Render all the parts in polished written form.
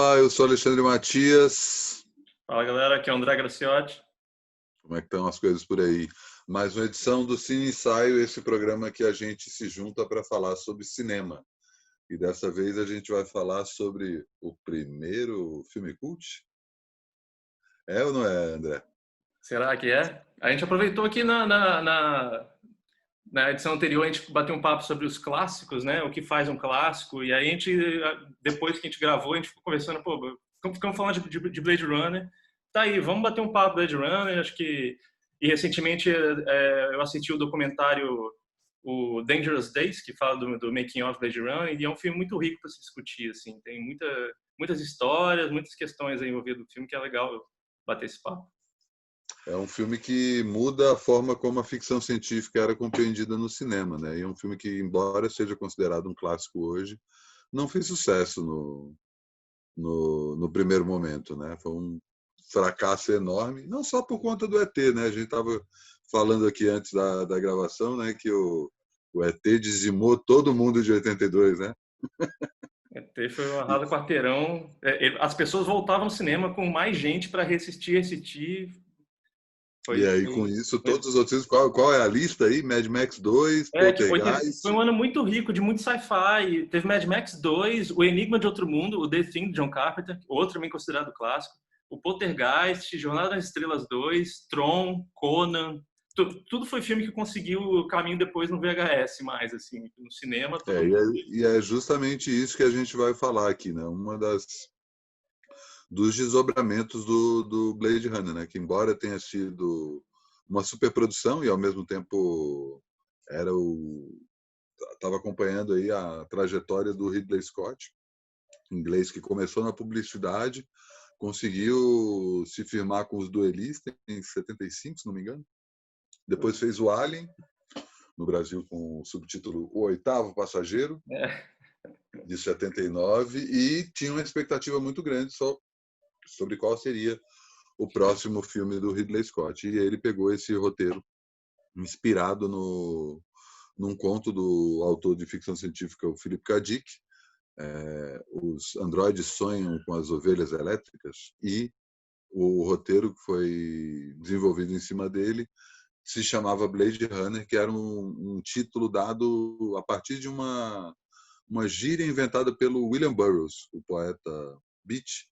Opa, eu sou Alexandre Matias. Fala galera, aqui é o André Graciotti. Como é que estão as coisas por aí? Mais uma edição do Cine Ensaio, esse programa que a gente se junta para falar sobre cinema. E dessa vez a gente vai falar sobre o primeiro filme cult? É ou não é, André? Será que é? A gente aproveitou aqui na edição anterior, a gente bateu um papo sobre os clássicos, né? O que faz um clássico. E aí a gente, depois que a gente gravou, a gente ficou conversando, pô, ficamos falando de Blade Runner. Tá aí, vamos bater um papo Blade Runner. Acho que... E recentemente eu assisti o documentário o Dangerous Days, que fala do making of Blade Runner, e é um filme muito rico para se discutir, assim. Tem muitas histórias, muitas questões aí envolvidas no filme, que é legal bater esse papo. É um filme que muda a forma como a ficção científica era compreendida no cinema, né? E é um filme que, embora seja considerado um clássico hoje, não fez sucesso no primeiro momento, né? Foi um fracasso enorme, não só por conta do ET, né? A gente estava falando aqui antes da gravação, né? Que o ET dizimou todo mundo de 82, né? ET foi um arrasa quarteirão. As pessoas voltavam ao cinema com mais gente para reassistir. E aí, com isso, todos os outros filmes, qual é a lista aí? Mad Max 2, Que foi Poltergeist. um ano muito rico, de muito sci-fi. Teve Mad Max 2, O Enigma de Outro Mundo, o The Thing, de John Carpenter, outro também considerado clássico. O Poltergeist, Jornada nas Estrelas 2, Tron, Conan. Tudo foi filme que conseguiu o caminho depois no VHS mais, assim, no cinema. E é justamente isso que a gente vai falar aqui, né? Dos desdobramentos do Blade Runner, né? Que embora tenha sido uma superprodução e ao mesmo tempo estava acompanhando aí a trajetória do Ridley Scott, inglês que começou na publicidade, conseguiu se firmar com os duelistas em 75, se não me engano. Depois fez o Alien, no Brasil com o subtítulo O Oitavo Passageiro, de 79, e tinha uma expectativa muito grande sobre qual seria o próximo filme do Ridley Scott. E ele pegou esse roteiro inspirado num conto do autor de ficção científica, o Philip K. Dick. Os androides sonham com as ovelhas elétricas, e o roteiro que foi desenvolvido em cima dele se chamava Blade Runner, que era um título dado a partir de uma gíria inventada pelo William Burroughs, o poeta beat,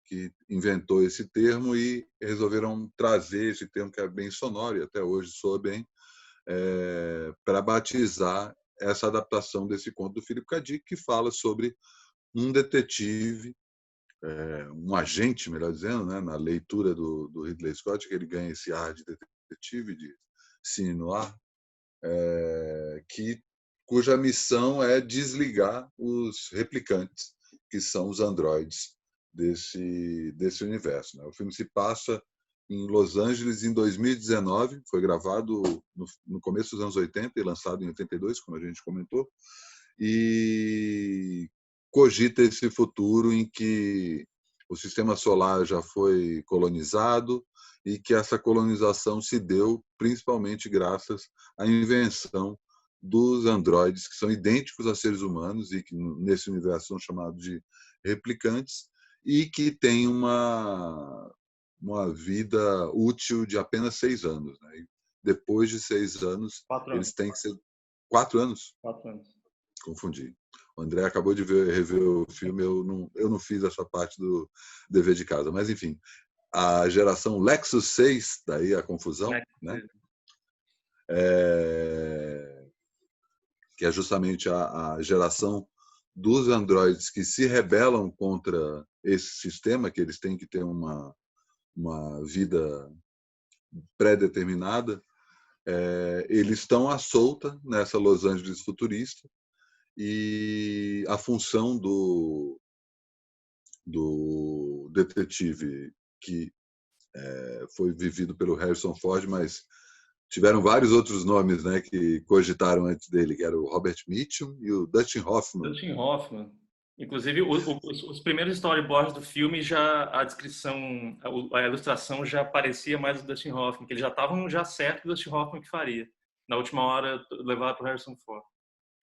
que inventou esse termo, e resolveram trazer esse termo, que é bem sonoro e até hoje soa bem, para batizar essa adaptação desse conto do Philip K. Dick, que fala sobre um detetive, um agente, melhor dizendo, né, na leitura do Ridley Scott, que ele ganha esse ar de detetive, de cine noir, cuja missão é desligar os replicantes, que são os androides desse universo, né? O filme se passa em Los Angeles em 2019, foi gravado no começo dos anos 80 e lançado em 82, como a gente comentou, e cogita esse futuro em que o sistema solar já foi colonizado e que essa colonização se deu principalmente graças à invenção dos androides, que são idênticos a seres humanos e que nesse universo são chamados de replicantes, e que têm uma vida útil de apenas 6 anos, né? E depois de 6 anos, 4 anos. eles têm que ser 4 anos. 4 anos. Confundi. O André acabou de rever o filme, eu não fiz essa parte do dever de casa, mas enfim, a geração Lexus 6, daí a confusão, né? Que é justamente a geração dos androides que se rebelam contra esse sistema, que eles têm que ter uma vida pré-determinada. Eles estão à solta nessa Los Angeles futurista, e a função do detetive, que foi vivido pelo Harrison Ford, mas tiveram vários outros nomes, né, que cogitaram antes dele, que era o Robert Mitchum e o Dustin Hoffman. Dustin Hoffman. Inclusive, os primeiros storyboards do filme, a descrição, a ilustração já parecia mais do Dustin Hoffman, que eles já estavam certo que o Dustin Hoffman que faria. Na última hora, levado para o Harrison Ford.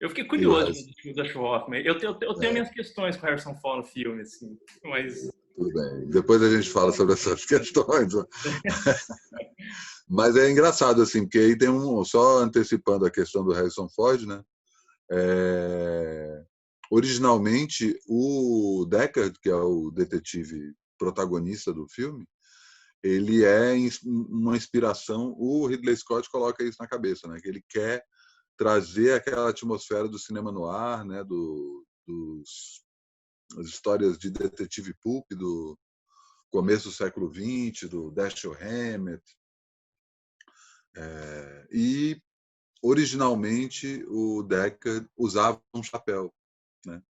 Eu fiquei E o curioso com Harrison, o filme da Schwartzman. Eu tenho é, minhas questões com o Harrison Ford no filme, assim, mas... tudo bem. Depois a gente fala sobre essas questões. Mas é engraçado, assim, porque aí tem só antecipando a questão do Harrison Ford, né? Originalmente, o Deckard, que é o detetive protagonista do filme, ele é uma inspiração. O Ridley Scott coloca isso na cabeça, né? Que ele quer trazer aquela atmosfera do cinema noir, né? As histórias de detetive pulp do começo do século XX, do Dashiell Hammett. E originalmente o Deckard usava um chapéu, né?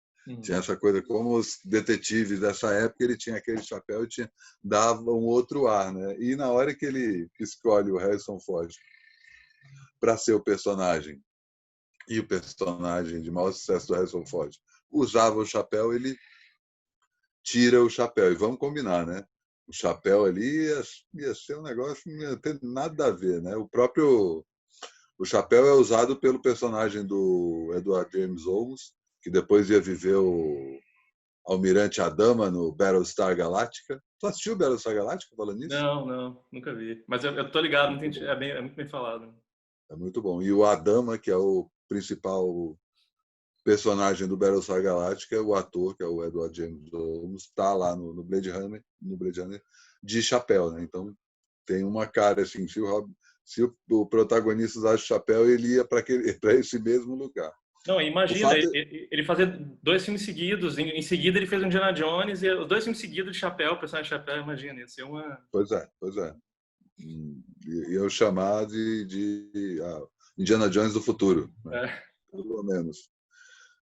Tinha essa coisa, como os detetives dessa época, ele tinha aquele chapéu e dava um outro ar, né? E na hora que ele escolhe o Harrison Ford para ser o personagem, e o personagem de maior sucesso do Harrison Ford usava o chapéu, ele tira o chapéu. E vamos combinar, né? O chapéu ali ia ser um negócio que não ia ter nada a ver, né? O chapéu é usado pelo personagem do Edward James Olmos, que depois ia viver o Almirante Adama no Battlestar Galactica. Tu assistiu Battlestar Galactica falando nisso? Não, não, nunca vi. Mas eu tô ligado, Muito bom. é muito bem falado. É muito bom. E o Adama, que é o principal personagem do Battlestar Galactica, o ator, que é o Edward James Olmos, está lá no Blade Runner de chapéu, né? Então tem uma cara assim, se o protagonista usasse chapéu, ele ia para esse mesmo lugar. Não, O imagina, fato ele fazer 2 filmes seguidos, em seguida ele fez um Indiana Jones, e os 2 filmes seguidos de chapéu, personagem de chapéu, imagina, ia ser uma... pois é. Eu chamar Indiana Jones do futuro, né? É. Pelo menos.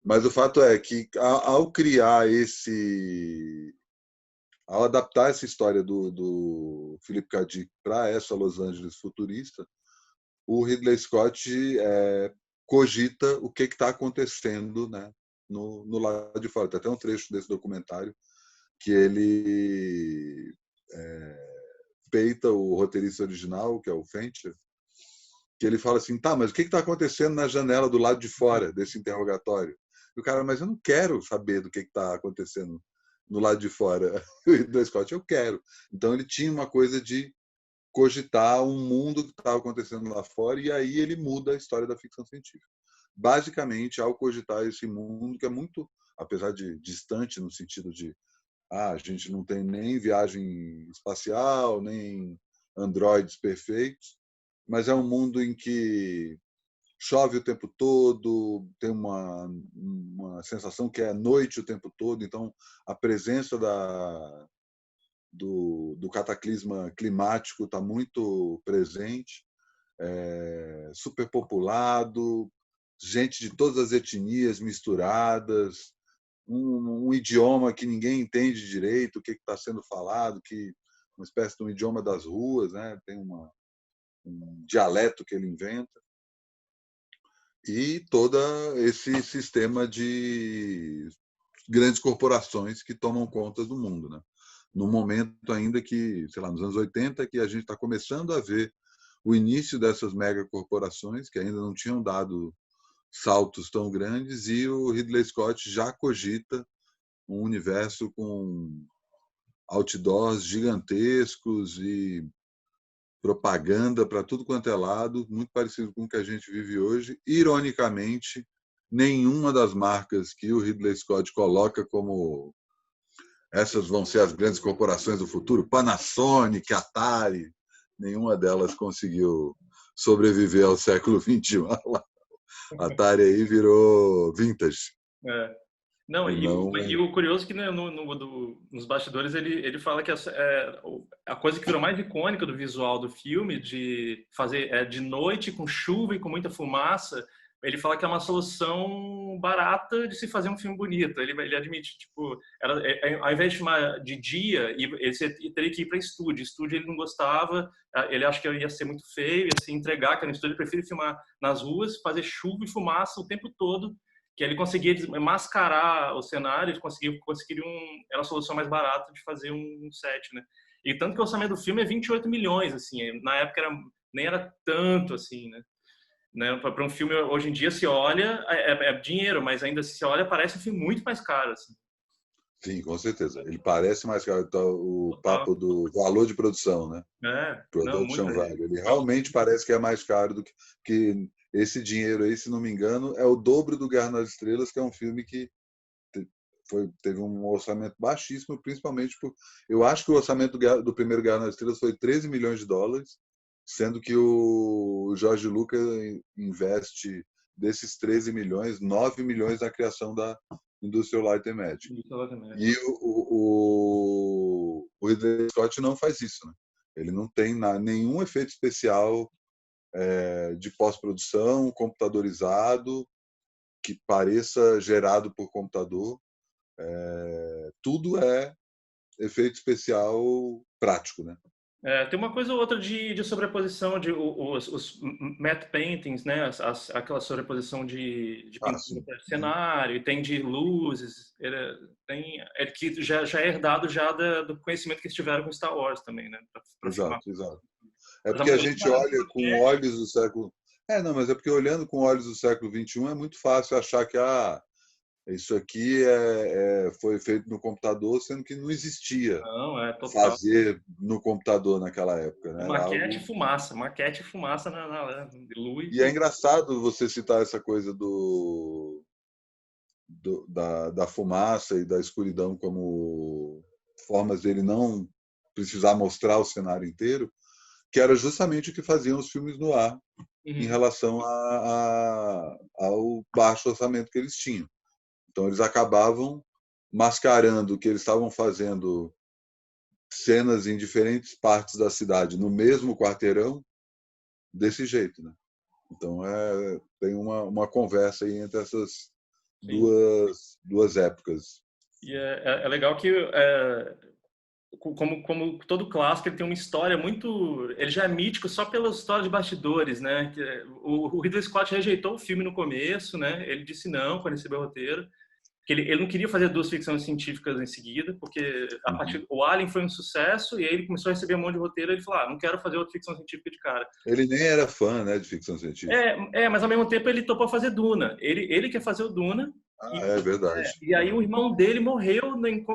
Mas o fato é que, ao adaptar essa história do Philip K. Dick para essa Los Angeles futurista, o Ridley Scott cogita o que está acontecendo, né, no lado de fora. Tem até um trecho desse documentário que ele peita o roteirista original, que é o Fincher, que ele fala assim, tá, mas o que está acontecendo na janela do lado de fora desse interrogatório? E o cara, mas eu não quero saber do que está acontecendo no lado de fora. E do Scott, eu quero. Então ele tinha uma coisa de cogitar um mundo que estava acontecendo lá fora, e aí ele muda a história da ficção científica. Basicamente, ao cogitar esse mundo, que é muito, apesar de distante no sentido de a gente não tem nem viagem espacial, nem androides perfeitos, mas é um mundo em que chove o tempo todo, tem uma sensação que é noite o tempo todo, então a presença do cataclisma climático está muito presente, superpopulado, gente de todas as etnias misturadas, um idioma que ninguém entende direito o que está sendo falado, que uma espécie de um idioma das ruas, né? Tem um dialeto que ele inventa, e todo esse sistema de grandes corporações que tomam conta do mundo, né? No momento ainda que, sei lá, nos anos 80, que a gente está começando a ver o início dessas megacorporações, que ainda não tinham dado saltos tão grandes, e o Ridley Scott já cogita um universo com outdoors gigantescos e propaganda para tudo quanto é lado, muito parecido com o que a gente vive hoje. Ironicamente, nenhuma das marcas que o Ridley Scott coloca como essas vão ser as grandes corporações do futuro, Panasonic, Atari, nenhuma delas conseguiu sobreviver ao século XXI. A Atari aí virou vintage. É. Não, E e não. o curioso é que, né, nos bastidores ele fala que a coisa que virou mais icônica do visual do filme, de fazer de noite com chuva e com muita fumaça, ele fala que é uma solução barata de se fazer um filme bonito. Ele admite, tipo, ao invés de filmar de dia, ele teria que ir para estúdio. Estúdio ele não gostava, ele acha que ia ser muito feio, ia se entregar, que no estúdio ele prefere filmar nas ruas, fazer chuva e fumaça o tempo todo, que ele conseguia mascarar o cenário, ele conseguiria era a solução mais barata de fazer um set, né? E tanto que o orçamento do filme é 28 milhões, assim, na época nem era tanto, assim, né? né? Para um filme hoje em dia se olha é dinheiro, mas ainda se olha parece um filme muito mais caro, assim. Sim, com certeza. Ele parece mais caro. Então, o Total. papo do valor de produção, né? Não, muito. Production value. Ele realmente parece que é mais caro do que esse dinheiro aí, se não me engano, é o dobro do Guerra nas Estrelas, que é um filme que teve um orçamento baixíssimo, principalmente por. Eu acho que o orçamento do primeiro Guerra nas Estrelas foi 13 milhões de dólares, sendo que o George Lucas investe desses 13 milhões, 9 milhões na criação da Industrial Light and Magic. E o Ridley Scott não faz isso, né? Ele não tem nenhum efeito especial de pós-produção, computadorizado, que pareça gerado por computador. Tudo é efeito especial prático, né? Tem uma coisa ou outra de sobreposição, os matte paintings, né? Aquela sobreposição de pintura Sim. para cenário, e tem de luzes, ele que já é herdado já do conhecimento que eles tiveram com Star Wars também, né? Para filmar. Exato, exato. É Mas a porque a maioria gente olha com é olhos do século. Não, mas é porque olhando com olhos do século XXI é muito fácil achar que isso aqui foi feito no computador, sendo que não existia não, é total. fazer no computador naquela época, né? Era algo. Maquete e fumaça de luz. E é engraçado você citar essa coisa da fumaça e da escuridão como formas dele não precisar mostrar o cenário inteiro, que era justamente o que faziam os filmes no ar em Uhum. relação ao baixo orçamento que eles tinham. Então eles acabavam mascarando que eles estavam fazendo cenas em diferentes partes da cidade no mesmo quarteirão desse jeito, né? Então tem uma conversa aí entre essas Sim. duas épocas. E é legal que como todo clássico, ele tem uma história muito. Ele já é mítico só pela história de bastidores, né? O Ridley Scott rejeitou o filme no começo, né? Ele disse não quando recebeu o roteiro, que ele não queria fazer duas ficções científicas em seguida, porque o Alien foi um sucesso e aí ele começou a receber um monte de roteiro e ele falou: não quero fazer outra ficção científica de cara. Ele nem era fã, né, de ficção científica. Mas ao mesmo tempo ele topou fazer Duna. Ele quer fazer o Duna. É verdade. E aí o irmão dele morreu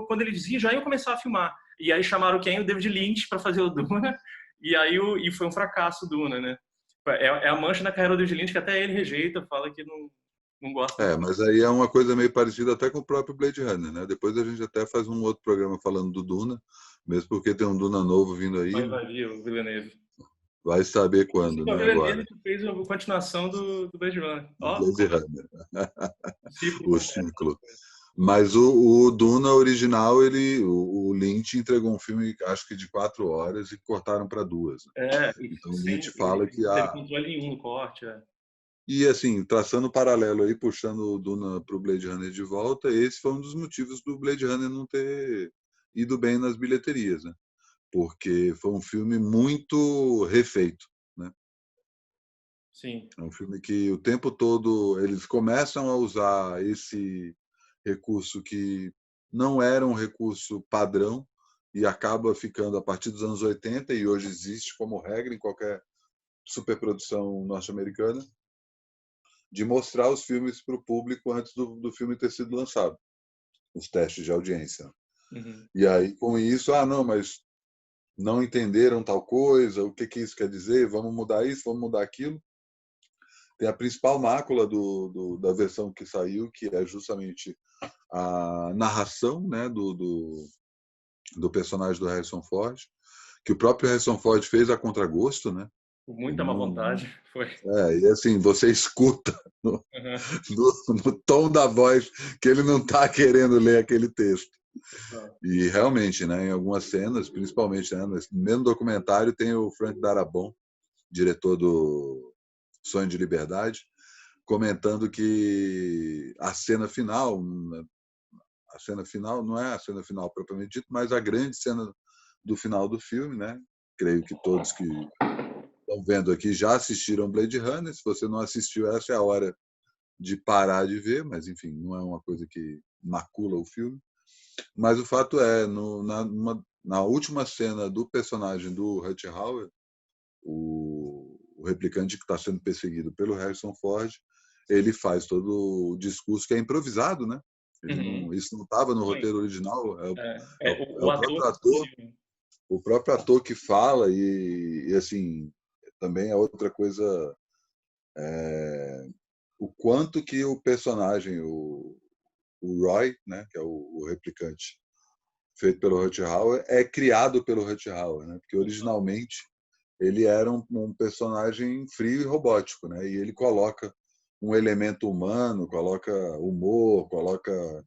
quando eles já iam começar a filmar. E aí chamaram quem? O David Lynch para fazer o Duna. E aí foi um fracasso o Duna, né? É a mancha na carreira do David Lynch que até ele rejeita, fala que não gosta. Mas aí é uma coisa meio parecida até com o próprio Blade Runner, né? Depois a gente até faz um outro programa falando do Duna, mesmo porque tem um Duna novo vindo aí, Vai né? invadir o Villeneuve. Vai saber quando, O né, Villeneuve agora. que fez a continuação do Blade Runner. Do Ó, Blade Runner, ciclo o completo. ciclo. Mas o Duna original, o Lynch entregou um filme, acho que de 4 horas, e cortaram para 2. Então o Lynch Sim, fala ele que não teve controle nenhum no corte. E assim, traçando um paralelo aí, puxando o Duna para o Blade Runner de volta, esse foi um dos motivos do Blade Runner não ter ido bem nas bilheterias, né? Porque foi um filme muito refeito, né? Sim. É um filme que o tempo todo eles começam a usar esse recurso que não era um recurso padrão e acaba ficando a partir dos anos 80 e hoje existe como regra em qualquer superprodução norte-americana, de mostrar os filmes para o público antes do filme ter sido lançado, os testes de audiência. Uhum. E aí, com isso, não, mas não entenderam tal coisa, o que isso quer dizer, vamos mudar isso, vamos mudar aquilo. Tem a principal mácula da versão que saiu, que é justamente a narração, né, do personagem do Harrison Ford, que o próprio Harrison Ford fez a contragosto, né? Com muita Ele má não, vontade. Foi. e assim, você escuta Uhum. no tom da voz que ele não está querendo ler aquele texto. E realmente, né, em algumas cenas, principalmente, né, no mesmo documentário, tem o Frank Darabont, diretor do Sonho de Liberdade, comentando que a cena final não é a cena final propriamente dita, mas a grande cena do final do filme, né? Creio que todos que estão vendo aqui já assistiram Blade Runner. Se você não assistiu, essa é a hora de parar de ver, mas enfim, não é uma coisa que macula o filme. Mas o fato é, na última cena do personagem do Rutger Hauer, o replicante que está sendo perseguido pelo Harrison Ford, ele faz todo o discurso que é improvisado, né? Isso não estava no roteiro original, é O o ator próprio ator, que fala, e assim, também é outra coisa, o quanto que o personagem, o Roy, né, que é o replicante feito pelo Rutger é criado pelo Rutger, né? Porque originalmente ele era um personagem frio e robótico, né? E ele coloca um elemento humano, coloca humor, coloca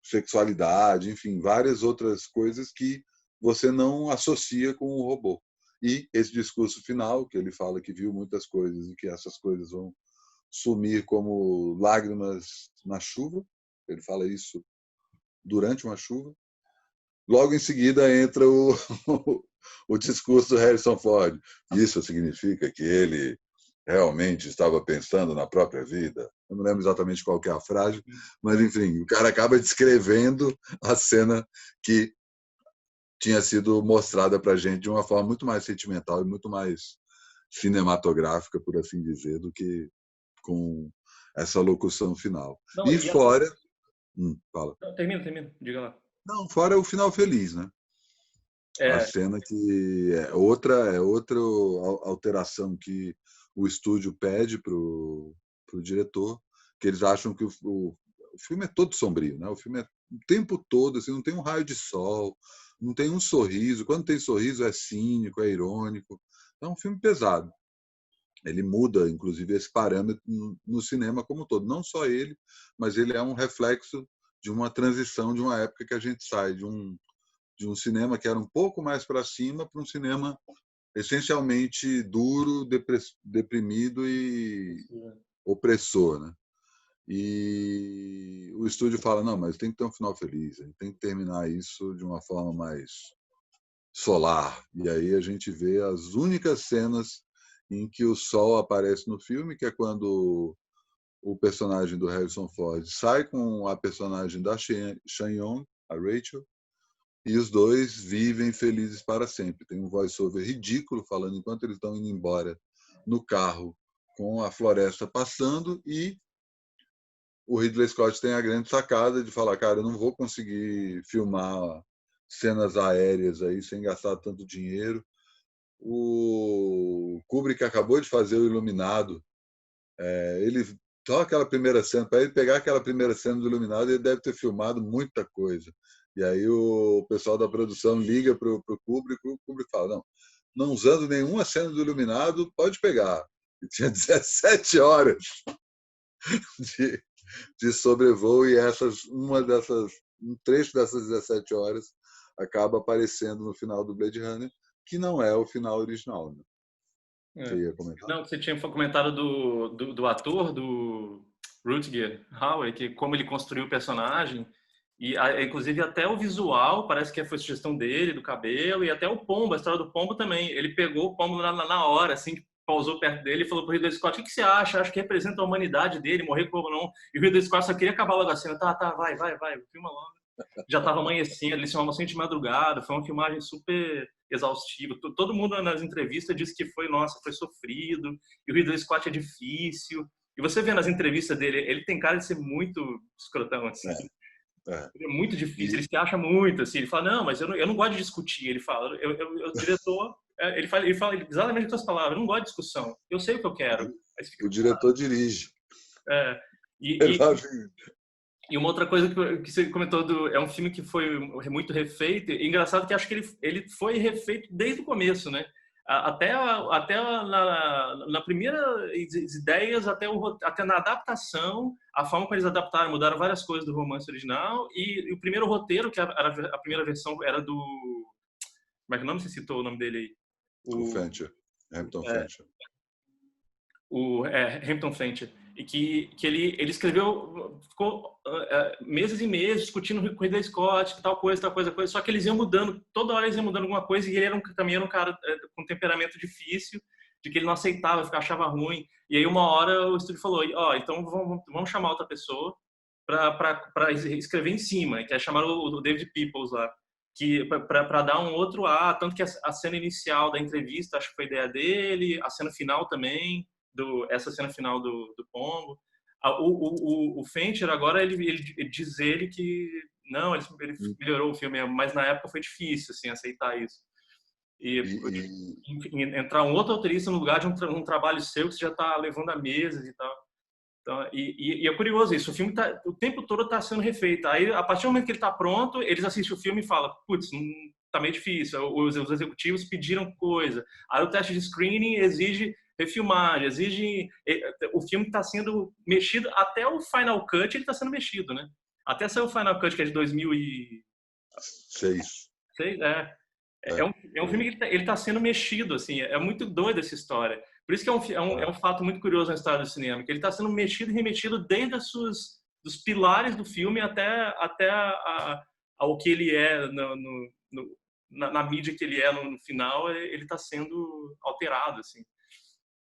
sexualidade, enfim, várias outras coisas que você não associa com o robô. E esse discurso final, que ele fala que viu muitas coisas e que essas coisas vão sumir como lágrimas na chuva, ele fala isso durante uma chuva. Logo em seguida entra o discurso do Harrison Ford. Isso significa que ele realmente estava pensando na própria vida. Eu não lembro exatamente qual que é a frase, mas, enfim, o cara acaba descrevendo a cena que tinha sido mostrada para a gente de uma forma muito mais sentimental e muito mais cinematográfica, por assim dizer, do que com essa locução final. Não, E fora... fala. Termina, diga lá. Não, fora o final feliz, né? A cena que é outra alteração que o estúdio pede pro diretor, que eles acham que o filme é todo sombrio, né? O filme é o tempo todo, assim, não tem um raio de sol, não tem um sorriso. Quando tem sorriso é cínico, é irônico. É um filme pesado. Ele muda, inclusive, esse parâmetro no cinema como um todo. Não só ele, mas ele é um reflexo de uma transição de uma época que a gente sai de um cinema que era um pouco mais para cima para um cinema essencialmente duro, deprimido e opressor, né? E o estúdio fala, não, mas tem que ter um final feliz, tem que terminar isso de uma forma mais solar. E aí a gente vê as únicas cenas em que o sol aparece no filme, que é quando o personagem do Harrison Ford sai com a personagem da Shan Yong, a Rachel, e os dois vivem felizes para sempre. Tem um voice-over ridículo falando enquanto eles estão indo embora no carro com a floresta passando, e o Ridley Scott tem a grande sacada de falar, cara, eu não vou conseguir filmar cenas aéreas aí sem gastar tanto dinheiro. O Kubrick acabou de fazer o Iluminado. Ele só aquela primeira cena, para ele pegar aquela primeira cena do Iluminado, ele deve ter filmado muita coisa. E aí o pessoal da produção liga para o Kubrick fala, não usando nenhuma cena do Iluminado, pode pegar. E tinha 17 horas de sobrevoo, e um trecho dessas 17 horas acaba aparecendo no final do Blade Runner, que não é o final original. Né? Você ia comentar? Não, você tinha comentado do ator, do Rutger Hauer, que como ele construiu o personagem, e inclusive até o visual, parece que foi sugestão dele, do cabelo, e até o pombo, a história do pombo também. Ele pegou o pombo na hora, assim, pausou perto dele e falou pro Ridley Scott, o que você acha? Acho que representa a humanidade dele, morrer como não. E o Ridley Scott só queria acabar logo a cena. Tá, vai, filma logo. Já estava amanhecendo, eles filmavam assim de madrugada, foi uma filmagem super exaustiva. Todo mundo nas entrevistas disse que foi, nossa, foi sofrido, e o Ridley Scott é difícil. E você vê nas entrevistas dele, ele tem cara de ser muito escrotão, assim. Ele é muito difícil, ele se acha muito, assim. Ele fala, não, mas eu não gosto de discutir. Ele fala, o diretor, ele fala exatamente com as palavras, eu não gosto de discussão, eu sei o que eu quero. O diretor dirige. E uma outra coisa que você comentou, é um filme que foi muito refeito. E engraçado que acho que ele foi refeito desde o começo, né? Até na primeira ideias, até na adaptação, a forma como eles adaptaram, mudaram várias coisas do romance original. E o primeiro roteiro, que a primeira versão era do... Como é que é o nome? Você citou o nome dele aí? O Fancher. Hampton Fancher. Hampton Fancher. E que ele escreveu, ficou meses e meses discutindo com o Ridley Scott, tal coisa, só que eles iam mudando, toda hora eles iam mudando alguma coisa, e ele também era um cara com temperamento difícil, de que ele não aceitava, achava ruim. E aí uma hora o estúdio falou, então vamos chamar outra pessoa para escrever em cima, que é chamar o David Peoples lá, que para dar um outro ar, tanto que a cena inicial da entrevista acho que foi ideia dele, a cena final também, essa cena final do Pombo. O Fincher agora ele diz ele que não, ele melhorou o filme, mas na época foi difícil assim aceitar isso. E, E, enfim, entrar um outro autorista no lugar de um trabalho seu que você já está levando a meses e tal. Então, e é curioso isso, o filme o tempo todo está sendo refeito. Aí, a partir do momento que ele está pronto, eles assistem o filme e falam, putz, tá meio difícil, os executivos pediram coisa. Aí o teste de screening exige refilmagem, exige... O filme está sendo mexido, até o Final Cut ele está sendo mexido, né? Até saiu o Final Cut, que é de 2006. 6. É um filme que ele tá sendo mexido, assim, é muito doido essa história. Por isso que é um fato muito curioso na história do cinema, que ele está sendo mexido e remexido desde dos pilares do filme até ao que ele é na mídia que ele é no final, ele está sendo alterado, assim.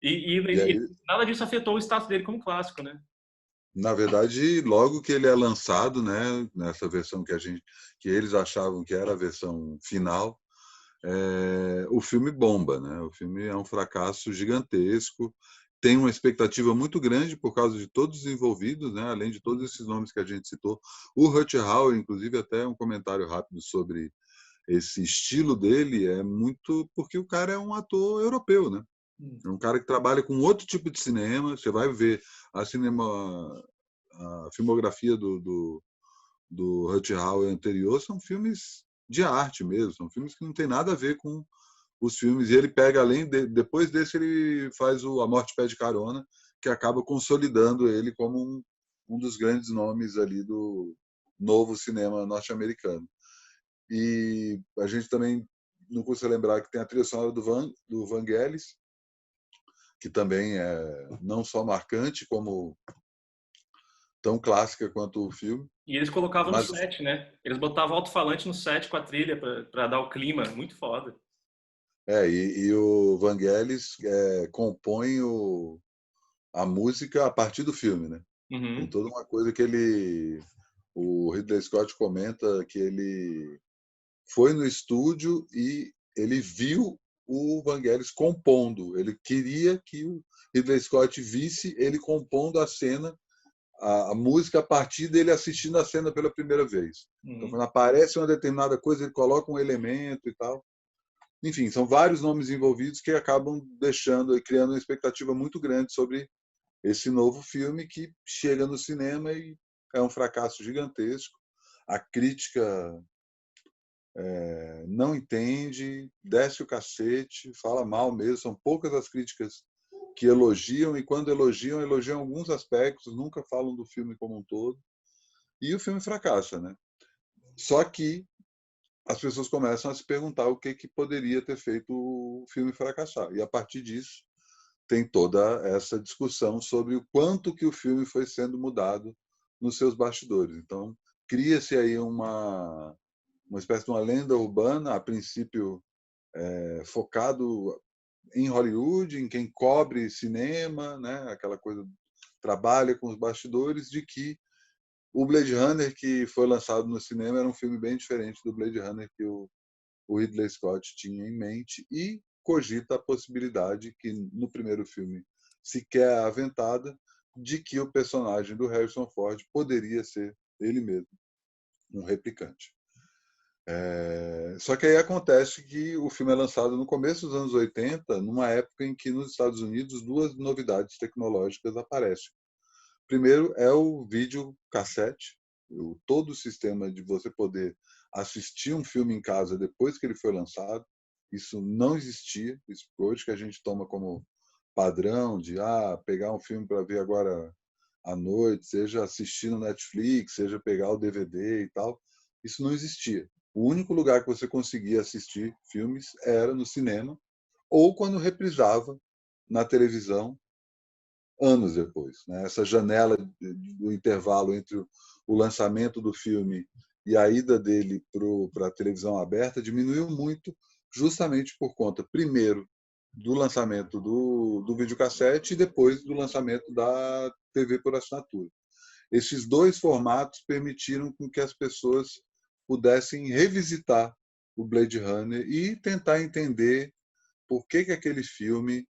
E E aí, nada disso afetou o status dele como clássico, né? na verdade, logo que ele é lançado, né, nessa versão que eles achavam que era a versão final, o filme bomba, né? O filme é um fracasso gigantesco, tem uma expectativa muito grande por causa de todos os envolvidos, né? Além de todos esses nomes que a gente citou. O Rutger Hauer, inclusive, até um comentário rápido sobre esse estilo dele é muito porque o cara é um ator europeu, né? É um cara que trabalha com outro tipo de cinema. Você vai ver a filmografia do Rutger Hauer anterior, são filmes de arte mesmo, são filmes que não tem nada a ver com os filmes. E ele pega, depois desse, ele faz o A Morte Pede Carona, que acaba consolidando ele como um dos grandes nomes ali do novo cinema norte-americano. E a gente também não custa lembrar que tem a trilha sonora do Vangelis, que também é não só marcante, como tão clássica quanto o filme. E eles colocavam no Mas set, né? Eles botavam alto-falante no set com a trilha para dar o clima, muito foda. e o Vangelis compõe a música a partir do filme, né? Tem Uhum. toda uma coisa que o Ridley Scott comenta que ele foi no estúdio e ele viu o Vangelis compondo. Ele queria que o Ridley Scott visse ele compondo a cena, a música a partir dele assistindo a cena pela primeira vez. Então, quando aparece uma determinada coisa, ele coloca um elemento e tal. Enfim, são vários nomes envolvidos que acabam deixando e criando uma expectativa muito grande sobre esse novo filme que chega no cinema e é um fracasso gigantesco. A crítica não entende, desce o cacete, fala mal mesmo. São poucas as críticas que elogiam, e quando elogiam alguns aspectos, nunca falam do filme como um todo. E o filme fracassa, né? Só que as pessoas começam a se perguntar o que poderia ter feito o filme fracassar. E a partir disso, tem toda essa discussão sobre o quanto que o filme foi sendo mudado nos seus bastidores. Então, cria-se aí uma espécie de uma lenda urbana, a princípio focado em Hollywood, em quem cobre cinema, né? Aquela coisa, trabalha com os bastidores, de que o Blade Runner que foi lançado no cinema era um filme bem diferente do Blade Runner que o Ridley Scott tinha em mente, e cogita a possibilidade, que no primeiro filme sequer é aventada, de que o personagem do Harrison Ford poderia ser ele mesmo, um replicante. Só que aí acontece que o filme é lançado no começo dos anos 80, numa época em que nos Estados Unidos duas novidades tecnológicas aparecem. Primeiro é o videocassete, todo o sistema de você poder assistir um filme em casa depois que ele foi lançado. Isso não existia. Isso hoje que a gente toma como padrão de pegar um filme para ver agora à noite, seja assistir no Netflix, seja pegar o DVD e tal. Isso não existia. O único lugar que você conseguia assistir filmes era no cinema ou quando reprisava na televisão anos depois, né? Essa janela do intervalo entre o lançamento do filme e a ida dele para a televisão aberta diminuiu muito, justamente por conta, primeiro, do lançamento do videocassete e depois do lançamento da TV por assinatura. Esses dois formatos permitiram que as pessoas pudessem revisitar o Blade Runner e tentar entender por que aquele filme,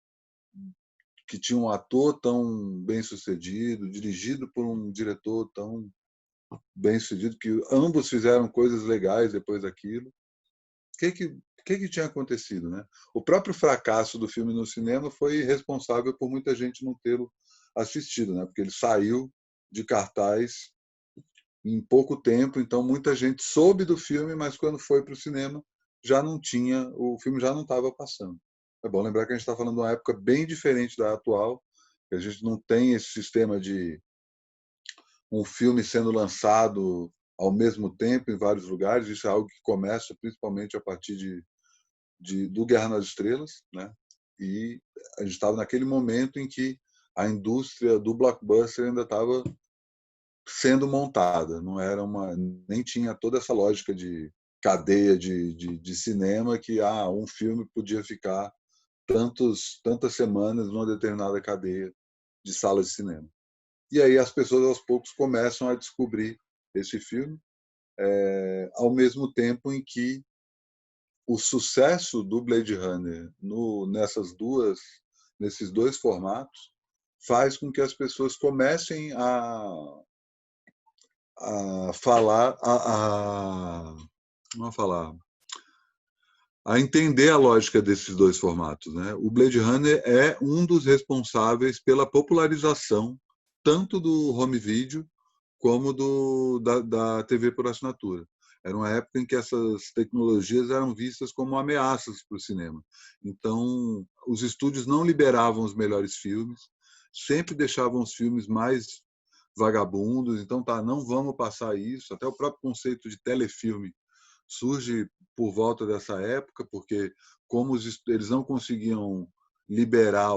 que tinha um ator tão bem sucedido, dirigido por um diretor tão bem sucedido, que ambos fizeram coisas legais depois daquilo, o que tinha acontecido, né? O próprio fracasso do filme no cinema foi responsável por muita gente não tê-lo assistido, né? Porque ele saiu de cartaz em pouco tempo, então muita gente soube do filme, mas quando foi para o cinema já não tinha, o filme já não estava passando. É bom lembrar que a gente está falando de uma época bem diferente da atual, que a gente não tem esse sistema de um filme sendo lançado ao mesmo tempo em vários lugares. Isso é algo que começa principalmente a partir do Guerra nas Estrelas, né? E a gente estava naquele momento em que a indústria do blockbuster ainda estava sendo montada, não era nem tinha toda essa lógica de cadeia de cinema que um filme podia ficar tantas semanas numa determinada cadeia de salas de cinema. E aí as pessoas aos poucos começam a descobrir esse filme, ao mesmo tempo em que o sucesso do Blade Runner nesses dois formatos faz com que as pessoas comecem a falar, vamos falar, a entender a lógica desses dois formatos, né? O Blade Runner é um dos responsáveis pela popularização tanto do home video como da TV por assinatura. Era uma época em que essas tecnologias eram vistas como ameaças para o cinema. Então, os estúdios não liberavam os melhores filmes, sempre deixavam os filmes mais vagabundos. Então, não vamos passar isso. Até o próprio conceito de telefilme surge por volta dessa época, porque como eles não conseguiam liberar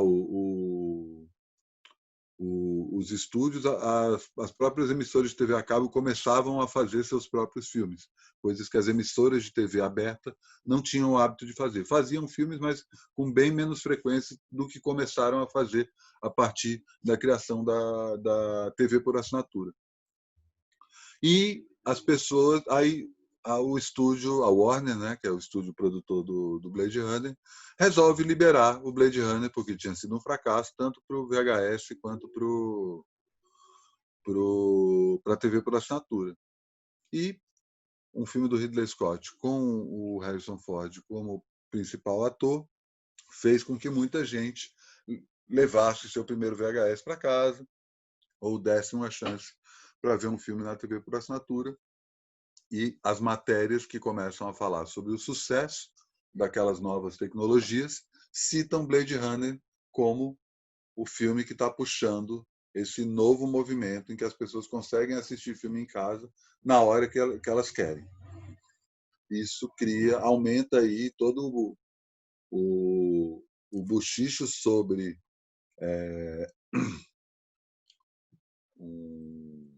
os estúdios, as próprias emissoras de TV a cabo começavam a fazer seus próprios filmes, coisas que as emissoras de TV aberta não tinham o hábito de fazer. Faziam filmes, mas com bem menos frequência do que começaram a fazer a partir da criação da TV por assinatura. E as pessoas, aí o estúdio, a Warner, né, que é o estúdio produtor do Blade Runner, resolve liberar o Blade Runner, porque tinha sido um fracasso, tanto para o VHS quanto para a TV por assinatura. E um filme do Ridley Scott com o Harrison Ford como principal ator fez com que muita gente levasse seu primeiro VHS para casa ou desse uma chance para ver um filme na TV por assinatura. E as matérias que começam a falar sobre o sucesso daquelas novas tecnologias citam Blade Runner como o filme que está puxando esse novo movimento em que as pessoas conseguem assistir filme em casa na hora que elas querem. Isso aumenta aí todo o bochicho sobre um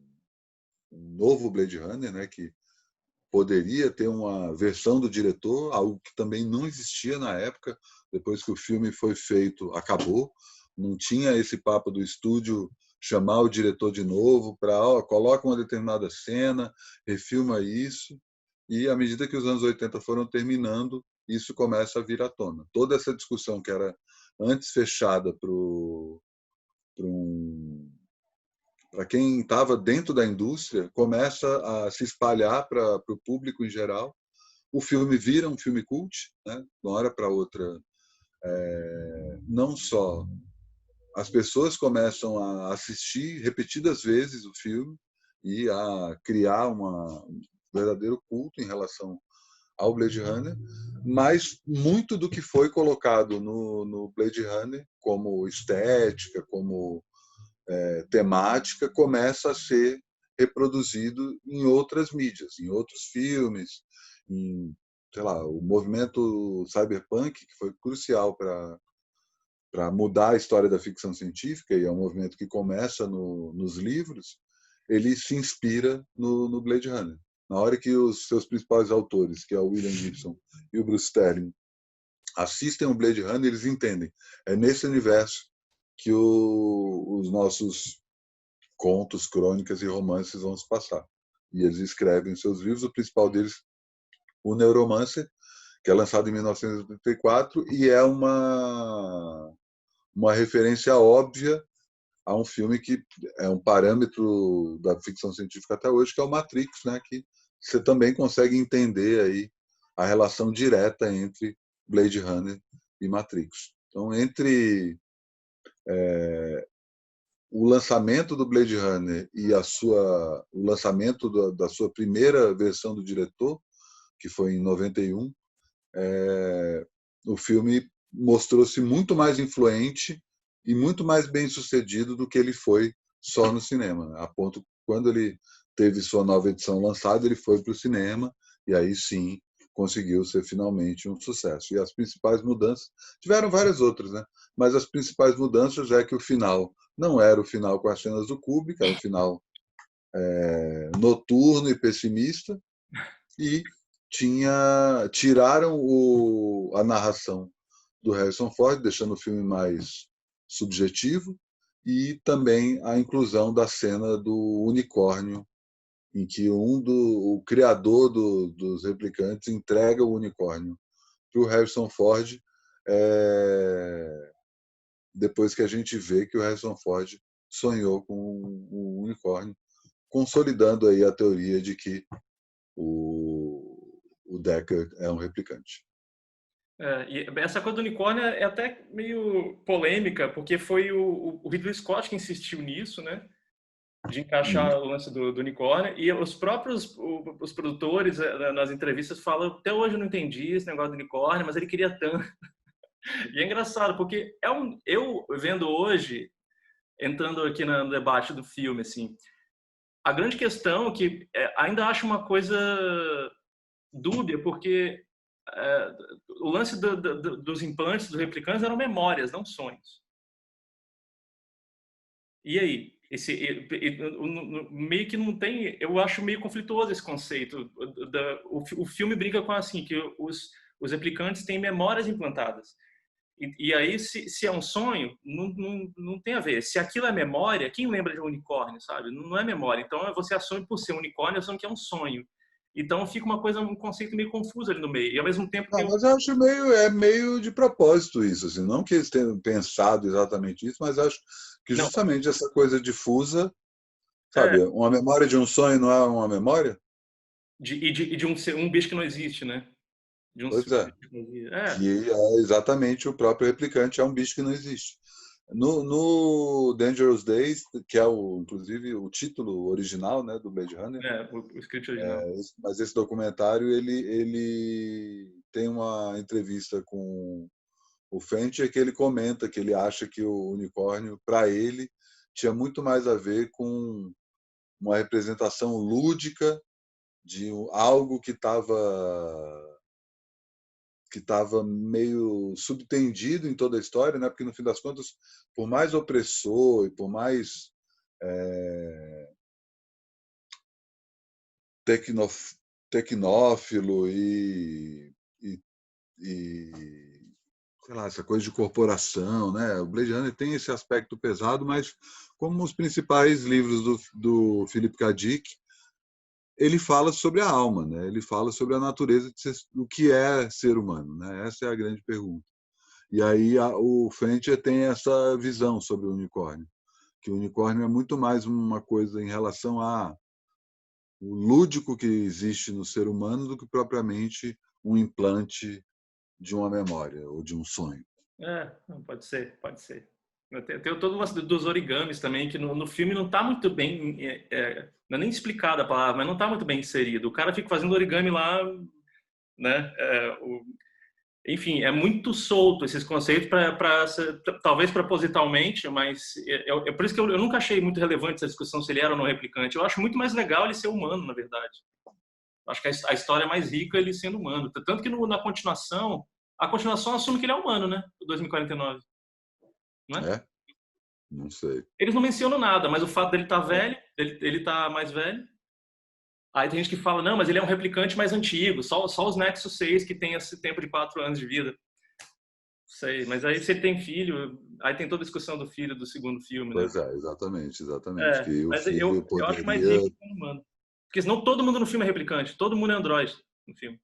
novo Blade Runner, né, que poderia ter uma versão do diretor, algo que também não existia na época. Depois que o filme foi feito, acabou. Não tinha esse papo do estúdio chamar o diretor de novo para coloca uma determinada cena, refilma isso. E à medida que os anos 80 foram terminando, isso começa a vir à tona. Toda essa discussão que era antes fechada para quem estava dentro da indústria, começa a se espalhar para o público em geral. O filme vira um filme cult, né? De uma hora para outra. Não só as pessoas começam a assistir repetidas vezes o filme e a criar um verdadeiro culto em relação ao Blade Runner, mas muito do que foi colocado no Blade Runner, como estética, como temática, começa a ser reproduzido em outras mídias, em outros filmes, em, sei lá, o movimento cyberpunk, que foi crucial para mudar a história da ficção científica, e é um movimento que começa nos livros, ele se inspira no Blade Runner. Na hora que os seus principais autores, que é o William Gibson e o Bruce Sterling, assistem o Blade Runner, eles entendem. É nesse universo que os nossos contos, crônicas e romances vão se passar. e eles escrevem seus livros. O principal deles, o Neuromancer, que é lançado em 1984 e é uma referência óbvia a um filme que é um parâmetro da ficção científica até hoje, que é o Matrix, né? Que você também consegue entender aí a relação direta entre Blade Runner e Matrix. Então, entre o lançamento do Blade Runner e o lançamento da sua primeira versão do diretor, que foi em 91, o filme mostrou-se muito mais influente e muito mais bem sucedido do que ele foi só no cinema, né? A ponto que quando ele teve sua nova edição lançada, ele foi para o cinema e aí sim conseguiu ser finalmente um sucesso. E as principais mudanças, tiveram várias outras, né? Mas as principais mudanças é que o final não era o final com as cenas do Kubrick, era um final noturno e pessimista, e tiraram a narração do Harrison Ford, deixando o filme mais subjetivo, e também a inclusão da cena do unicórnio, em que o criador dos replicantes entrega o unicórnio para o Harrison Ford, depois que a gente vê que o Harrison Ford sonhou com o unicórnio, consolidando aí a teoria de que o Deckard é um replicante. E essa coisa do unicórnio é até meio polêmica, porque foi o Ridley Scott que insistiu nisso, né? De encaixar o lance do unicórnio, e os próprios os produtores nas entrevistas falam, até hoje eu não entendi esse negócio do unicórnio, mas ele queria tanto. E é engraçado, porque eu vendo hoje, entrando aqui no debate do filme, assim, a grande questão que ainda acho uma coisa dúbia, porque o lance dos implantes, dos replicantes, eram memórias, não sonhos. E aí? Meio que não tem... Eu acho meio conflituoso esse conceito. O filme brinca com assim, que os replicantes têm memórias implantadas. E aí, se é um sonho, não tem a ver. Se aquilo é memória, quem lembra de um unicórnio, sabe? Não é memória. Então, você assume por ser um unicórnio, assume que é um sonho. Então, fica um conceito meio confuso ali no meio. E, ao mesmo tempo, Não, mas eu acho meio de propósito isso, assim, não que eles tenham pensado exatamente isso, mas acho que Não, justamente essa coisa difusa, é, sabe, uma memória de um sonho não é uma memória? de um bicho que não existe, né? De um Pois é, bicho que não existe. que é exatamente o próprio replicante, é um bicho que não existe. No Dangerous Days, que é inclusive o título original, né, do Blade Runner, O script original. mas esse documentário ele tem uma entrevista com o Fincher que ele comenta que ele acha que o unicórnio, para ele, tinha muito mais a ver com uma representação lúdica de algo que estava meio subtendido em toda a história, né? Porque no fim das contas, por mais opressor e por mais tecnófilo e sei lá, essa coisa de corporação, né? O Blade Runner tem esse aspecto pesado, mas como os principais livros do Philip K. Dick, ele fala sobre a alma, né? Ele fala sobre a natureza do que é ser humano, né? Essa é a grande pergunta. E aí o Fincher tem essa visão sobre o unicórnio, que o unicórnio é muito mais uma coisa em relação ao lúdico que existe no ser humano do que propriamente um implante de uma memória ou de um sonho. Não, pode ser, pode ser. Tem todo o lance dos origamis também, que no filme não está muito bem, não é nem explicada a palavra, mas não está muito bem inserido. O cara fica fazendo origami lá, né? Enfim, é muito solto esses conceitos, talvez propositalmente, mas é por isso que eu nunca achei muito relevante essa discussão se ele era ou não replicante. Eu acho muito mais legal ele ser humano, na verdade. Acho que a história é mais rica ele sendo humano. Tanto que na continuação, a continuação assume que ele é humano, né? O 2049. Não é? É? Não sei. Eles não mencionam nada, mas o fato dele estar velho, ele tá mais velho. Aí tem gente que fala, não, mas ele é um replicante mais antigo, só os Nexus 6 que tem esse tempo de 4 anos de vida. Sei, mas aí se ele tem filho, aí tem toda a discussão do filho do segundo filme, né? Pois é, exatamente. Que o Mas filho eu acho mais rico poderia. como humano. Porque senão todo mundo no filme é replicante, todo mundo é androide no filme.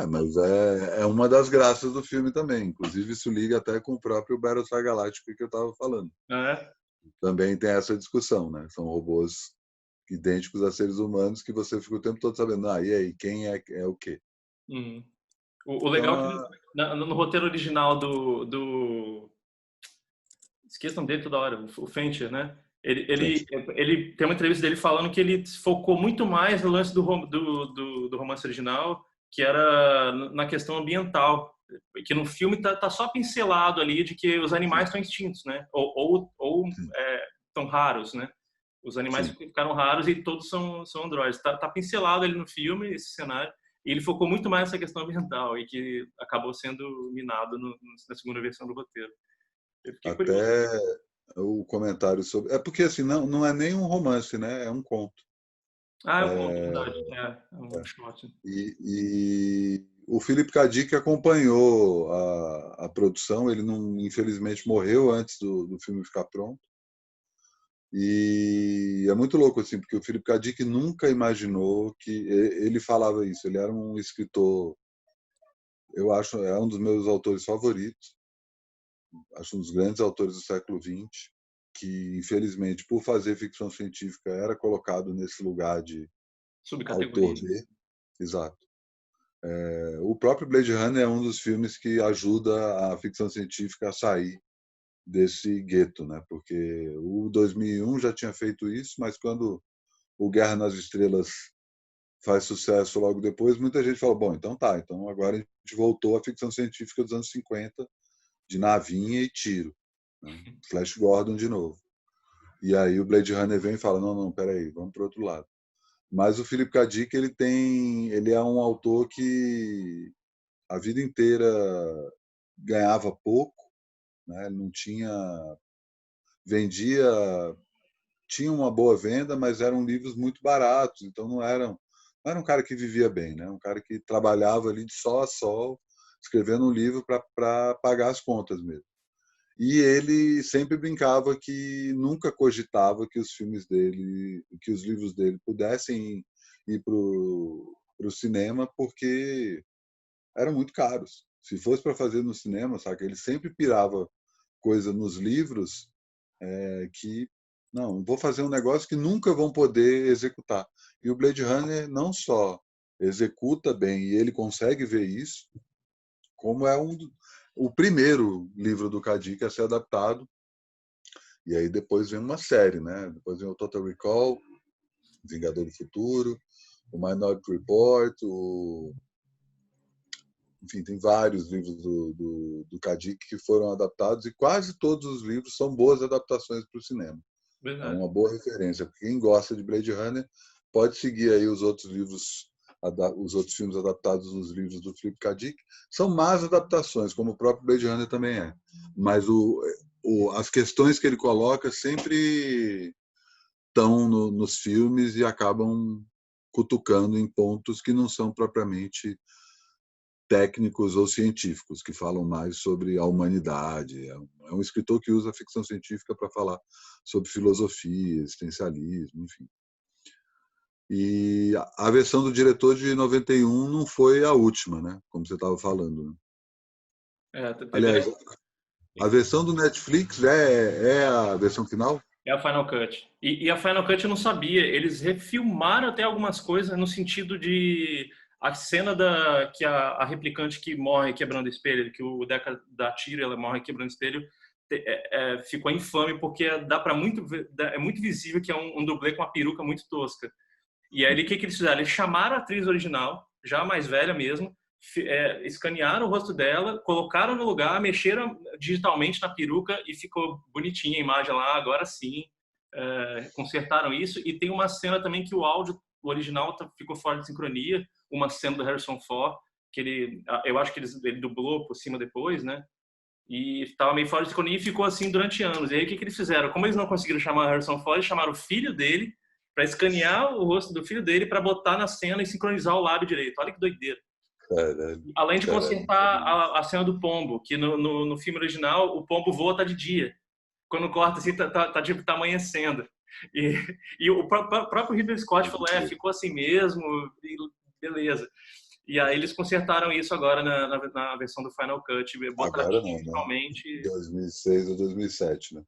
Mas é uma das graças do filme também. Inclusive, isso liga até com o próprio Battlestar Galactica que eu estava falando. É. Também tem essa discussão, né? São robôs idênticos a seres humanos que você fica o tempo todo sabendo, e aí, quem é o quê? Uhum. O Então, legal é que no roteiro original do... Esqueço o nome dele toda hora, o Fincher, né? Ele tem uma entrevista dele falando que ele focou muito mais no lance do romance original, que era na questão ambiental. Que no filme tá só pincelado ali de que os animais estão extintos, né? Ou estão raros, né? Os animais sim. ficaram raros e todos são androides. Tá pincelado ali no filme, esse cenário. E ele focou muito mais nessa questão ambiental e que acabou sendo minado na segunda versão do roteiro. Eu fiquei curioso. Até o comentário sobre... É porque, assim, não é nem um romance, né? É um conto. Ah, é um conto, verdade. É um short. E o Philip K. Dick acompanhou a produção. Ele, não, infelizmente, morreu antes do filme ficar pronto. E é muito louco, assim, porque o Philip K. Dick nunca imaginou que... Ele falava isso. Ele era um escritor, eu acho, é um dos meus autores favoritos. Acho um dos grandes autores do século XX, que, infelizmente, por fazer ficção científica, era colocado nesse lugar de autor Subcategoria. B. Exato. O próprio Blade Runner é um dos filmes que ajuda a ficção científica a sair desse gueto, né? Porque o 2001 já tinha feito isso, mas quando o Guerra nas Estrelas faz sucesso logo depois, muita gente fala, bom, então tá, então agora a gente voltou à ficção científica dos anos 50, de navinha e tiro. Né? Flash Gordon de novo. E aí o Blade Runner vem e fala, não, peraí, vamos para o outro lado. Mas o Philip K. Dick, ele é um autor que a vida inteira ganhava pouco, né? Ele não tinha... Vendia... Tinha uma boa venda, mas eram livros muito baratos, então não era um cara que vivia bem, né? Um cara que trabalhava ali de sol a sol, escrevendo um livro para pagar as contas mesmo. E ele sempre brincava que nunca cogitava que os filmes dele, que os livros dele pudessem ir para o cinema, porque eram muito caros. Se fosse para fazer no cinema, sabe? Ele sempre pirava coisa nos livros que não, vou fazer um negócio que nunca vão poder executar. E o Blade Runner não só executa bem e ele consegue ver isso, como é o primeiro livro do Kadik a ser adaptado. E aí depois vem uma série, né? Depois vem o Total Recall, Vingador do Futuro, o Minority Report, enfim, tem vários livros do Kadik que foram adaptados e quase todos os livros são boas adaptações para o cinema. É Verdade. uma boa referência. Quem gosta de Blade Runner pode seguir aí os outros livros, os outros filmes adaptados dos livros do Philip K. Dick. São más adaptações, como o próprio Blade Runner também é. Mas as questões que ele coloca sempre estão nos filmes e acabam cutucando em pontos que não são propriamente técnicos ou científicos, que falam mais sobre a humanidade. É um escritor que usa a ficção científica para falar sobre filosofia, existencialismo, enfim. E a versão do diretor de 91 não foi a última, né? Como você estava falando. Aliás, a versão do Netflix é a versão final? É a Final Cut. E a Final Cut eu não sabia. Eles refilmaram até algumas coisas no sentido de a cena que a replicante que morre quebrando espelho, que o Deca dá tiro, ela morre quebrando espelho, ficou infame porque dá para é muito visível que é um dublê com uma peruca muito tosca. E aí, o que eles fizeram? Eles chamaram a atriz original, já mais velha mesmo, escanearam o rosto dela, colocaram no lugar, mexeram digitalmente na peruca e ficou bonitinha a imagem lá, agora sim. Consertaram isso. E tem uma cena também que o áudio original ficou fora de sincronia, uma cena do Harrison Ford, que eu acho que ele dublou por cima depois, né? E estava meio fora de sincronia e ficou assim durante anos. E aí, o que eles fizeram? Como eles não conseguiram chamar o Harrison Ford, eles chamaram o filho dele para escanear o rosto do filho dele para botar na cena e sincronizar o lábio direito. Olha que doideira. Caralho, Além de caralho. consertar a cena do pombo, que no filme original o pombo voa tá de dia. Quando corta assim, tá amanhecendo. E, e o próprio Ridley Scott falou, ficou assim mesmo, e beleza. E aí eles consertaram isso agora na versão do Final Cut, botaram Agora não, né? finalmente. 2006 ou 2007, né?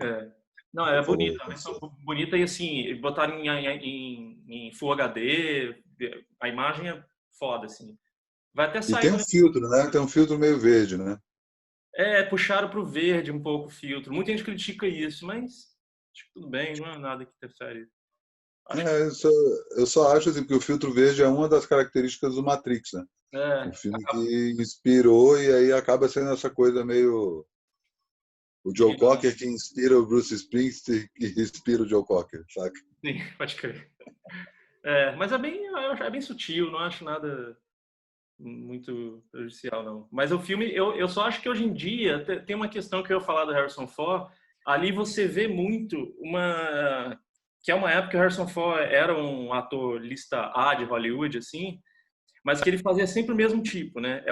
É. Não, é Foi bonita, a versão bonita e assim, botaram em Full HD, a imagem é foda, assim. Vai até E sair. tem um filtro, né? Tem um filtro meio verde, né? Puxaram pro verde um pouco o filtro. Muita gente critica isso, mas acho que tudo bem, não é nada que interfere. Acho que Eu só acho assim, que o filtro verde é uma das características do Matrix, né? Um filme acaba que inspirou e aí acaba sendo essa coisa meio... O Joe meio. Cocker que inspira o Bruce Springsteen que inspira o Joe Cocker, saca? Sim, pode crer. Mas é bem sutil, não acho nada muito prejudicial, não. Mas o filme, eu só acho que hoje em dia tem uma questão que eu ia falar do Harrison Ford. Ali você vê muito que é uma época que o Harrison Ford era um ator lista A de Hollywood, assim, mas que ele fazia sempre o mesmo tipo, né?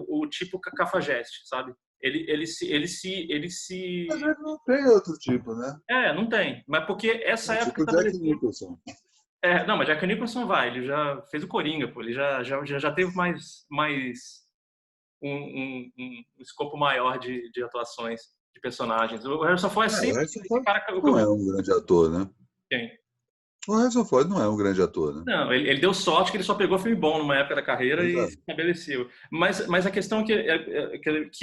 O tipo cafajeste, sabe? Mas ele não tem outro tipo, né? Não tem. Mas porque essa É época tipo o Jack estabeleceu. Nicholson. Não, mas Jack Nicholson vai, ele já fez o Coringa, pô, ele já teve mais um escopo maior de atuações, de personagens. O Harrison Ford é O sempre Harrison esse Ford cara. não é um grande ator, né? Quem? O Harrison Ford não é um grande ator, né? Não, ele deu sorte que ele só pegou filme bom numa época da carreira Pois e é. se estabeleceu. Mas a questão que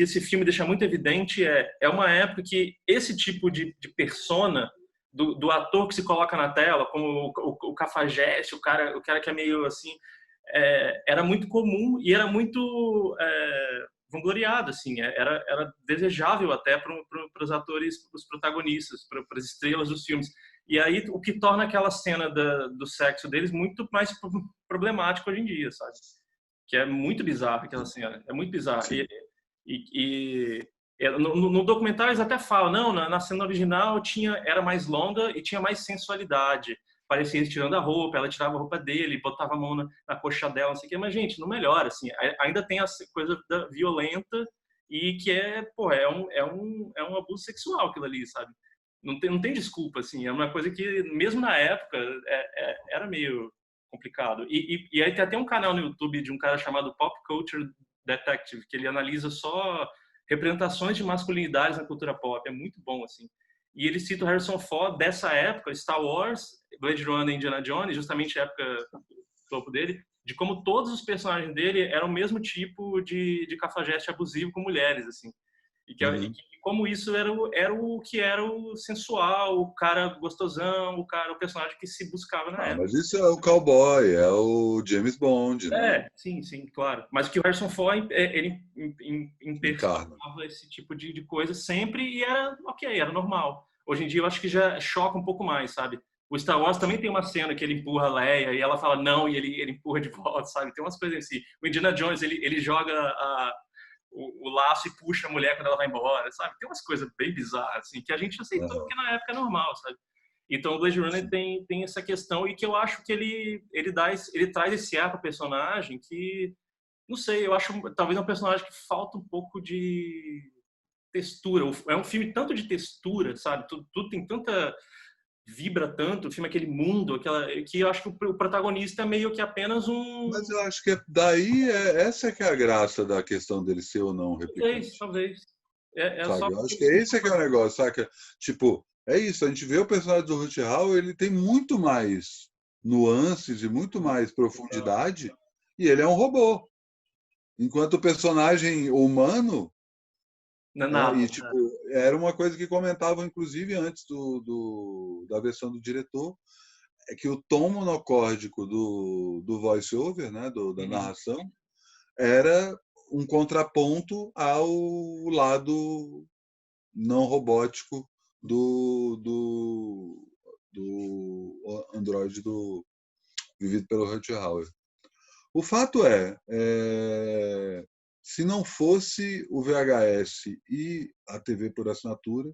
esse filme deixa muito evidente é uma época que esse tipo de persona do ator que se coloca na tela, como o cafajeste, o cara que é meio assim, era muito comum e era muito vangloriado, assim, era desejável até para os atores, para os protagonistas, para as estrelas dos filmes. E aí, o que torna aquela cena do sexo deles muito mais problemático hoje em dia, sabe? Que é muito bizarro aquela cena. É muito bizarro. Sim. No documentário eles até falam, não, na cena original era mais longa e tinha mais sensualidade. Parecia eles tirando a roupa, ela tirava a roupa dele, botava a mão na coxa dela, não sei o quê. Mas, gente, não melhora, assim. Ainda tem essa coisa violenta e que pô, é um abuso sexual aquilo ali, sabe? Não tem desculpa, assim. É uma coisa que, mesmo na época, era meio complicado. E aí tem até um canal no YouTube de um cara chamado Pop Culture Detective, que ele analisa só representações de masculinidades na cultura pop. É muito bom, assim. E ele cita o Harrison Ford dessa época, Star Wars, Blade Runner e Indiana Jones, justamente a época topo dele, de como todos os personagens dele eram o mesmo tipo de cafajeste abusivo com mulheres, assim. E Uhum. como isso era o que era o sensual, o cara gostosão, o personagem que se buscava na época. Mas isso é o cowboy, é o James Bond, né? Sim, sim, claro. Mas que o Harrison Ford, ele Encarna. impersonava esse tipo de coisa sempre e era ok, era normal. Hoje em dia eu acho que já choca um pouco mais, sabe? O Star Wars também Sim. tem uma cena que ele empurra a Leia e ela fala não e ele empurra de volta, sabe? Tem umas coisas assim. O Indiana Jones, ele joga o laço e puxa a mulher quando ela vai embora, sabe? Tem umas coisas bem bizarras, assim, que a gente aceitou Uhum. porque na época é normal, sabe? Então o Blade Runner Sim. tem essa questão e que eu acho que ele traz esse ar para o personagem que, não sei, eu acho talvez um personagem que falta um pouco de textura. É um filme tanto de textura, sabe? Tudo tem tanta vibra tanto, o filme é aquele mundo, que eu acho que o protagonista é meio que apenas Mas um. eu acho que daí essa que é a graça da questão dele ser ou não Talvez, replicante. talvez. É só Sabe? Eu porque acho ele que se esse que é o negócio, saca? Tipo, é isso, a gente vê o personagem do Ruth Howell, ele tem muito mais nuances e muito mais profundidade, e ele é um robô. Enquanto o personagem humano, não é né, nada. e tipo, era uma coisa que comentavam inclusive antes da versão do diretor, é que o tom monocórdico do voice-over, né, da Uhum. narração, era um contraponto ao lado não robótico do Android vivido pelo Howard. O fato se não fosse o VHS e a TV por assinatura,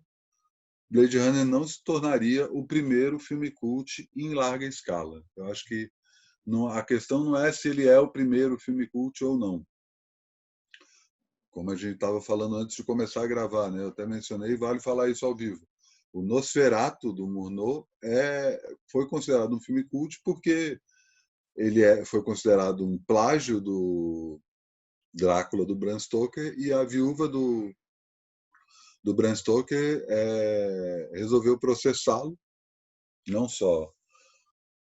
Blade Runner não se tornaria o primeiro filme cult em larga escala. Eu acho que a questão não é se ele é o primeiro filme cult ou não. Como a gente estava falando antes de começar a gravar, né? Eu até mencionei, vale falar isso ao vivo. O Nosferatu, do Murnau, foi considerado um filme cult porque foi considerado um plágio do Drácula, do Bram Stoker, e a viúva do Bram Stoker resolveu processá-lo, não só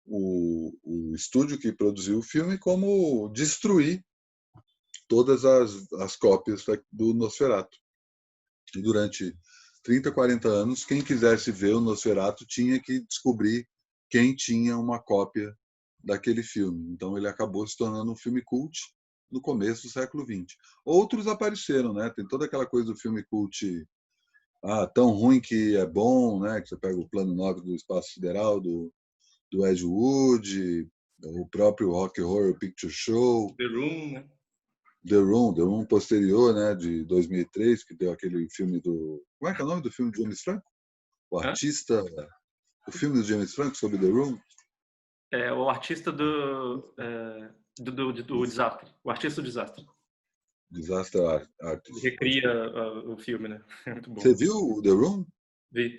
o estúdio que produziu o filme, como destruir todas as cópias do Nosferatu. E durante 30, 40 anos, quem quisesse ver o Nosferatu tinha que descobrir quem tinha uma cópia daquele filme. Então ele acabou se tornando um filme cult no começo do século XX. Outros apareceram, né? Tem toda aquela coisa do filme cult, tão ruim que é bom, né? Que você pega o Plano 9 do Espaço Sideral, do Ed Wood, o próprio Rocky Horror Picture Show, The Room, né? The Room posterior, né, de 2003, que deu aquele filme do... Como é que é o nome do filme de James Franco? O Hã? artista... O filme do James Franco sobre The Room? É o artista do desastre. O artista do desastre. Disaster Ele Artist. recria o filme, né? É muito bom. Você viu o The Room? Vi.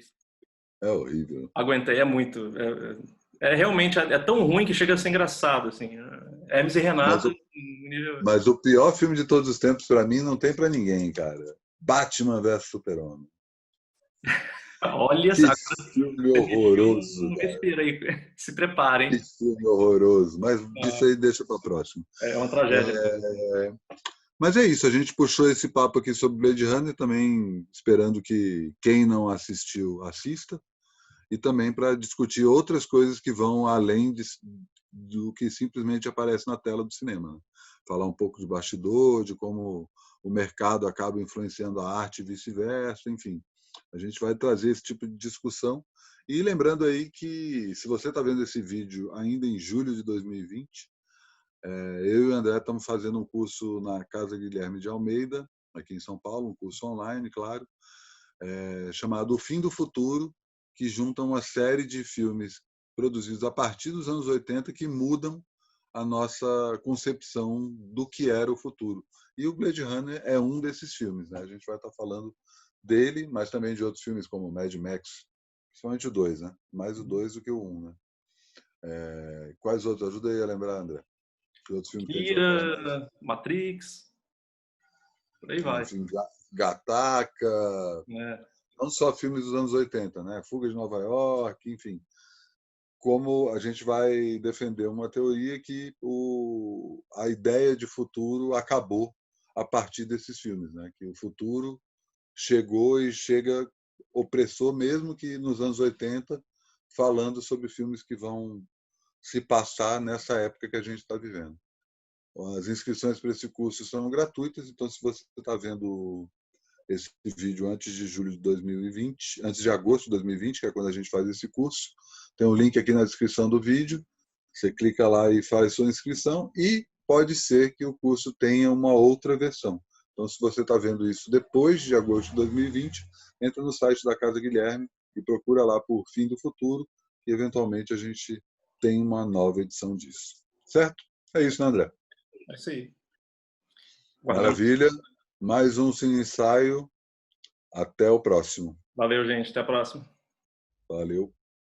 É horrível. Aguentei, é muito. Realmente tão ruim que chega a ser engraçado, assim. Hermes e Mas, Renato. mas o pior filme de todos os tempos, para mim, não tem para ninguém, cara. Batman vs Super-Homem. Olha, Que agora filme você mexeu horroroso, no cara. vespeiro aí. Se Que preparem. filme horroroso. Mas isso aí deixa para próximo. É uma tragédia. Mas é isso, a gente puxou esse papo aqui sobre Blade Runner, também esperando que quem não assistiu assista, e também para discutir outras coisas que vão além do que simplesmente aparece na tela do cinema. Né? Falar um pouco de bastidor, de como o mercado acaba influenciando a arte e vice-versa, enfim. A gente vai trazer esse tipo de discussão. E lembrando aí que, se você está vendo esse vídeo ainda em julho de 2020, eu e o André estamos fazendo um curso na Casa Guilherme de Almeida, aqui em São Paulo, um curso online, claro, chamado O Fim do Futuro, que junta uma série de filmes produzidos a partir dos anos 80 que mudam a nossa concepção do que era o futuro. E o Blade Runner é um desses filmes. Né? A gente vai estar falando dele, mas também de outros filmes como Mad Max, principalmente o 2, né? Mais o 2 do que o 1. Né? Quais outros? Ajuda aí a lembrar, André. Que outros filmes que a gente vai falar mais? Kira, Matrix, por aí vai. Enfim, Gataca, É. não só filmes dos anos 80, né? Fuga de Nova York, enfim. Como a gente vai defender uma teoria que a ideia de futuro acabou a partir desses filmes, né? Que o futuro chegou e chega opressor, mesmo que nos anos 80, falando sobre filmes que vão se passar nessa época que a gente está vivendo. As inscrições para esse curso são gratuitas, então se você está vendo esse vídeo antes de julho de 2020, antes de agosto de 2020, que é quando a gente faz esse curso, tem um link aqui na descrição do vídeo, você clica lá e faz sua inscrição, e pode ser que o curso tenha uma outra versão. Então, se você está vendo isso depois de agosto de 2020, entra no site da Casa Guilherme e procura lá por Fim do Futuro, que eventualmente a gente tem uma nova edição disso. Certo? É isso, né, André? É isso aí. Guardamos. Maravilha. Mais um Cine Ensaio. Até o próximo. Valeu, gente. Até a próxima. Valeu.